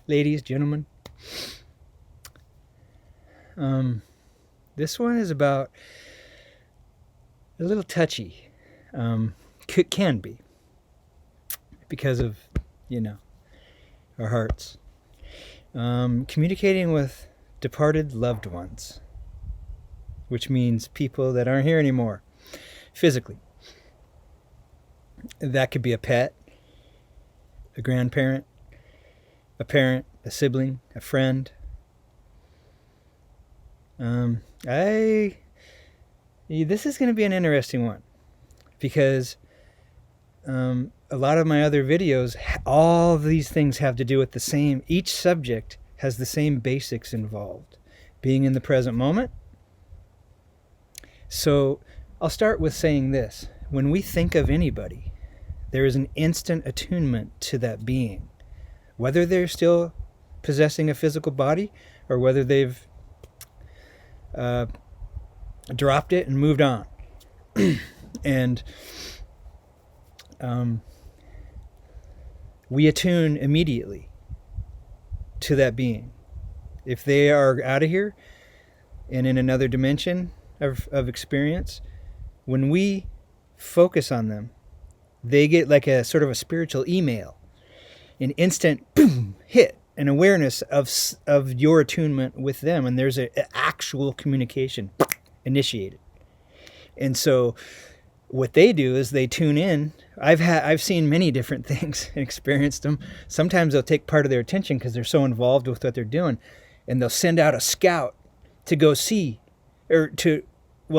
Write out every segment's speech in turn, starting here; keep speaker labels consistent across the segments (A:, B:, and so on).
A: Ladies, gentlemen. This one is about a little touchy. Can be because of, our hearts. Communicating with departed loved ones, which means people that aren't here anymore, physically. That could be a pet, a grandparent, a parent, a sibling, a friend. This is going to be an interesting one because a lot of my other videos, all of these things have to do with the same, each subject has the same basics involved. Being in the present moment. So I'll start with saying this. When we think of anybody, there is an instant attunement to that being. Whether they're still possessing a physical body or whether they've dropped it and moved on. And we attune immediately to that being. If they are out of here and in another dimension of experience, when we focus on them, they get like a sort of a spiritual email, an instant boom hit, an awareness of your attunement with them, and there's an actual communication initiated. And so what they do is they tune in. I've seen many different things and experienced them. Sometimes they'll take part of their attention because they're so involved with what they're doing, and they'll send out a scout to go see, or to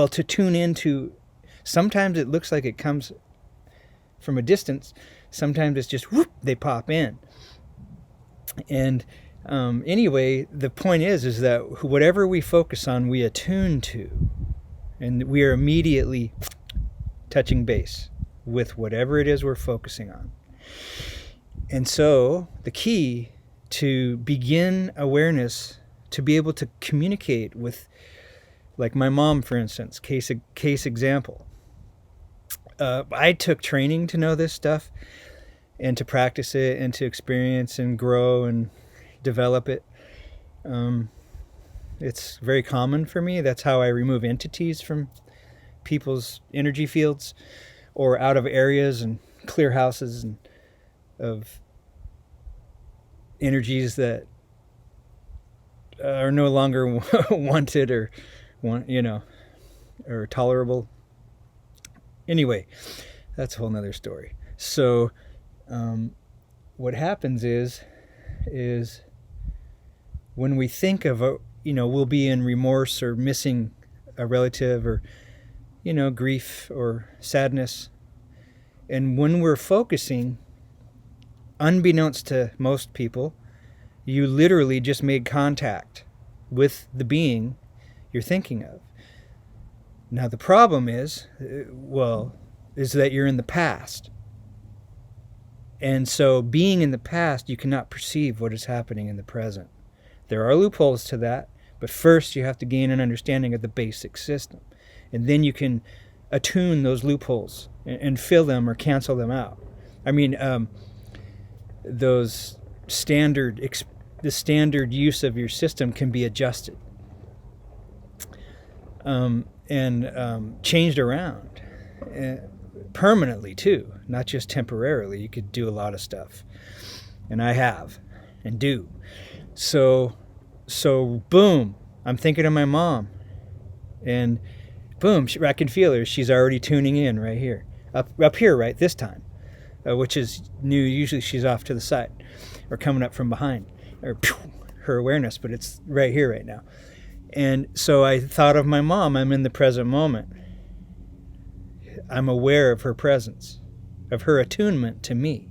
A: tune into. Sometimes it looks like it comes from a distance. Sometimes it's just whoop, they pop in. And anyway, the point is that whatever we focus on, we attune to, and we are immediately touching base with whatever it is we're focusing on. And so the key to begin awareness, to be able to communicate with, like my mom, for instance, case example. I took training to know this stuff and to practice it and to experience and grow and develop it. It's very common for me. That's how I remove entities from people's energy fields or out of areas and clear houses and of energies that are no longer wanted or or tolerable. Anyway, that's a whole nother story. So what happens is when we think of we'll be in remorse or missing a relative or grief or sadness, and when we're focusing, unbeknownst to most people, you literally just made contact with the being you're thinking of. Now the problem is that you're in the past. And so being in the past, you cannot perceive what is happening in the present. There are loopholes to that, but first you have to gain an understanding of the basic system. And then you can attune those loopholes and fill them or cancel them out. I mean, the standard use of your system can be adjusted and changed around permanently too, not just temporarily. You could do a lot of stuff, and I have and do. So boom, I'm thinking of my mom, and boom, I can feel her. She's already tuning in right here, up here right this time, which is new. Usually she's off to the side or coming up from behind, or her awareness, but it's right here right now. And so I thought of my mom. I'm in the present moment. I'm aware of her presence, of her attunement to me.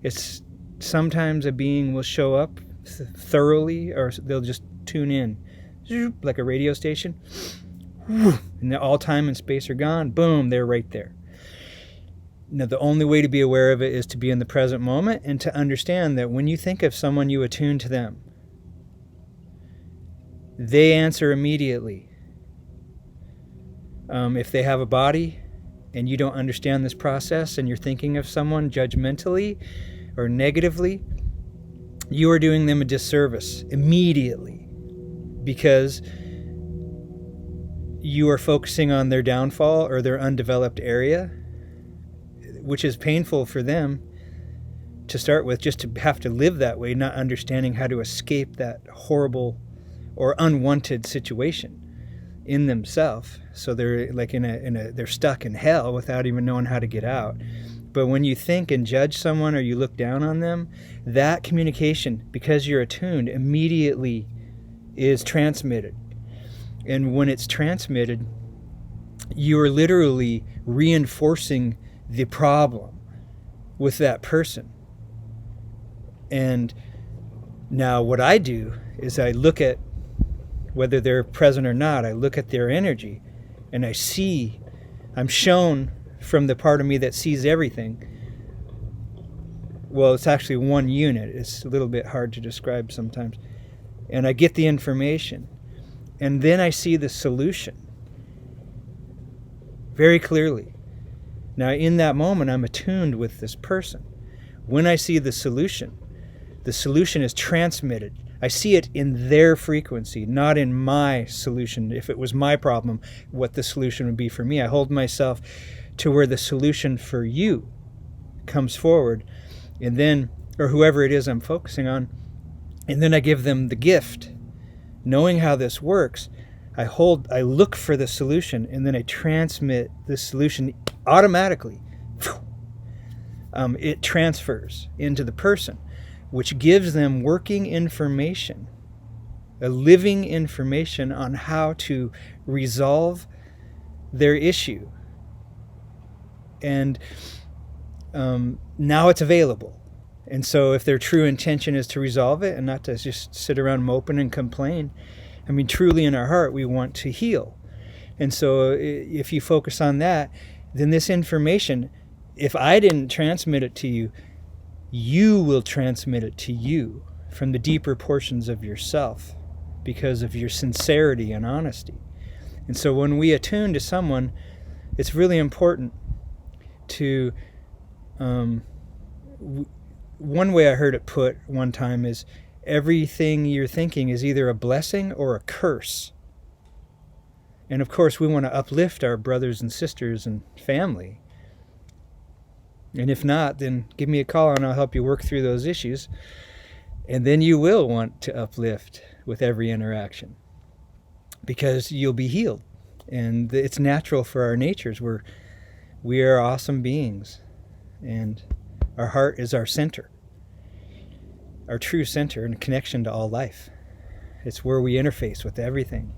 A: It's sometimes a being will show up thoroughly, or they'll just tune in like a radio station, and all time and space are gone. Boom, they're right there. Now, the only way to be aware of it is to be in the present moment and to understand that when you think of someone, you attune to them. They answer immediately. If they have a body and you don't understand this process and you're thinking of someone judgmentally or negatively, you are doing them a disservice immediately, because you are focusing on their downfall or their undeveloped area, which is painful for them to start with, just to have to live that way, not understanding how to escape that horrible or unwanted situation in themselves. So they're like they're stuck in hell without even knowing how to get out. But when you think and judge someone or you look down on them, that communication, because you're attuned, immediately is transmitted. And when it's transmitted, you are literally reinforcing the problem with that person. And now what I do is I look at, whether they're present or not, I look at their energy and I'm shown from the part of me that sees everything. Well, it's actually one unit. It's a little bit hard to describe sometimes. And I get the information. And then I see the solution very clearly. Now, in that moment, I'm attuned with this person. When I see the solution is transmitted. I see it in their frequency, not in my solution. If it was my problem, what the solution would be for me. I hold myself to where the solution for you comes forward, and then, or whoever it is I'm focusing on, and then I give them the gift. Knowing how this works, I look for the solution, and then I transmit the solution automatically. It transfers into the person, which gives them working information, a living information on how to resolve their issue. And now it's available. And so if their true intention is to resolve it and not to just sit around moping and complain, I mean, truly in our heart, we want to heal. And so if you focus on that, then this information, if I didn't transmit it to you, you will transmit it to you from the deeper portions of yourself because of your sincerity and honesty. And so when we attune to someone, it's really important to... one way I heard it put one time is, everything you're thinking is either a blessing or a curse. And of course, we want to uplift our brothers and sisters and family. And if not, then give me a call and I'll help you work through those issues. And then you will want to uplift with every interaction, because you'll be healed. And it's natural for our natures. We are awesome beings. And our heart is our center, our true center and connection to all life. It's where we interface with everything.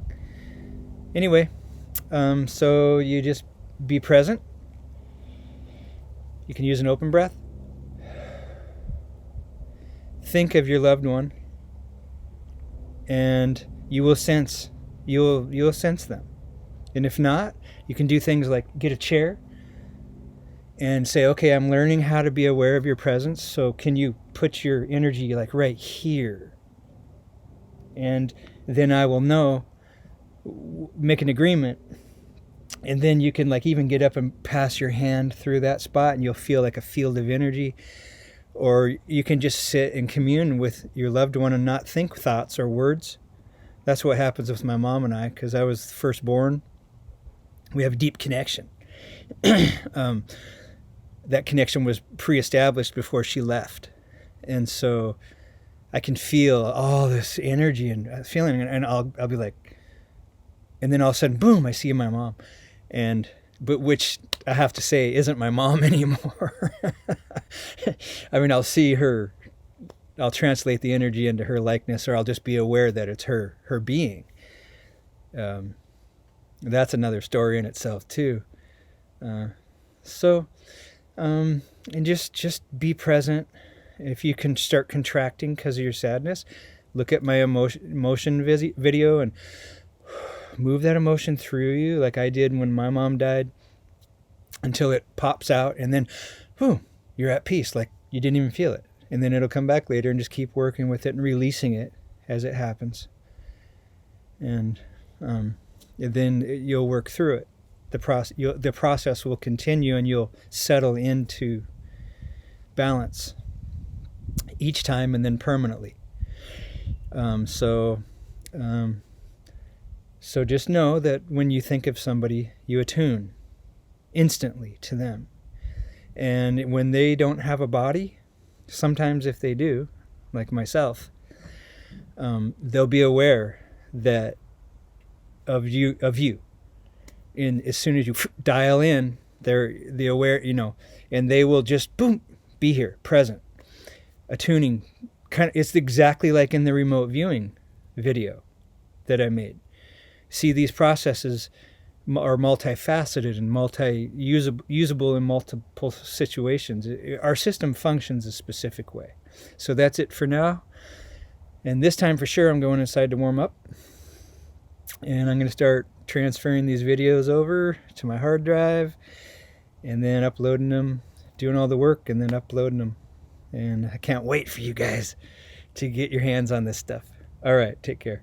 A: Anyway, so you just be present. You can use an open breath. Think of your loved one, and you'll sense them. And if not, you can do things like get a chair and say, okay, I'm learning how to be aware of your presence. So can you put your energy like right here? And then I will know, make an agreement. And then you can like even get up and pass your hand through that spot and you'll feel like a field of energy. Or you can just sit and commune with your loved one and not think thoughts or words. That's what happens with my mom and I, because I was firstborn. We have a deep connection. That connection was pre-established before she left. And so I can feel all this energy and feeling, and I'll be like, and then all of a sudden, boom, I see my mom. But which I have to say isn't my mom anymore. I mean, I'll see her, I'll translate the energy into her likeness, or I'll just be aware that it's her being. That's another story in itself too. And just be present. If you can start contracting because of your sadness, look at my emotion video and move that emotion through you like I did when my mom died until it pops out, and then whew, you're at peace, like you didn't even feel it. And then it'll come back later, and just keep working with it and releasing it as it happens. And then you'll work through it. The process will continue, and you'll settle into balance each time and then permanently. So just know that when you think of somebody, you attune instantly to them. And when they don't have a body, sometimes if they do, like myself, they'll be aware that of you. And as soon as you dial in, they're the aware, and they will just boom, be here, present, attuning. It's exactly like in the remote viewing video that I made. See, these processes are multifaceted and usable in multiple situations. Our system functions a specific way. So that's it for now. And this time for sure, I'm going inside to warm up. And I'm going to start transferring these videos over to my hard drive and then uploading them, doing all the work and then uploading them. And I can't wait for you guys to get your hands on this stuff. All right, take care.